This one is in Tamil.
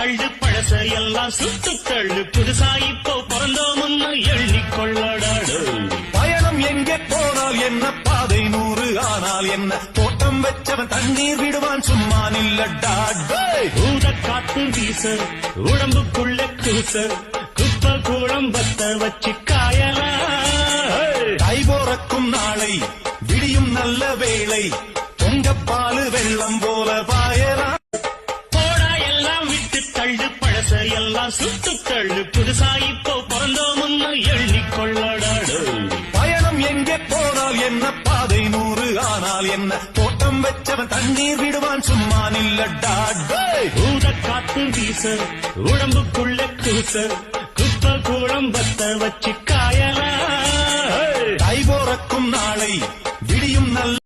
தள்ளு பழச எல்லாம் சுட்டு தள்ளு புதுசா இப்போ பிறந்தோம்னு எண்ணிக்கொள்ளடாடு. பயணம் எங்கே போனால் என்ன, பாதை 100 ஆனால் என்ன, தோட்டம் வச்சவன் தண்ணீர் விடுவான் சும்மா நில்லடா. ஊத காத்து வீச உடம்புக்குள்ள கூச குப்ப கூடம் பத்த வச்சு காயலா. கை போறக்கும் நாளை விடியும் நல்ல வேளை, பொங்கப்பாலு வெள்ளம் போல பாயலாம். போடா எல்லாம் விட்டு தள்ளு பழச எல்லாம் சுட்டு தள்ளு புதுசா இப்போ பிறந்தோம்னு எண்ணிக்கொள்ளடாடு. பயணம் எங்கே போனால் என்ன, பாதை 100 ஆனால் என்ன, தோட்டம் வச்சவன் தண்ணீர் விடுவான் சும்மா நில்லடா. ஊத காத்து வீச உடம்புக்குள்ள கூச குப்ப கூடம் பத்த வச்சு காயலா. கை போறக்கும் நாளை விடியும் நல்ல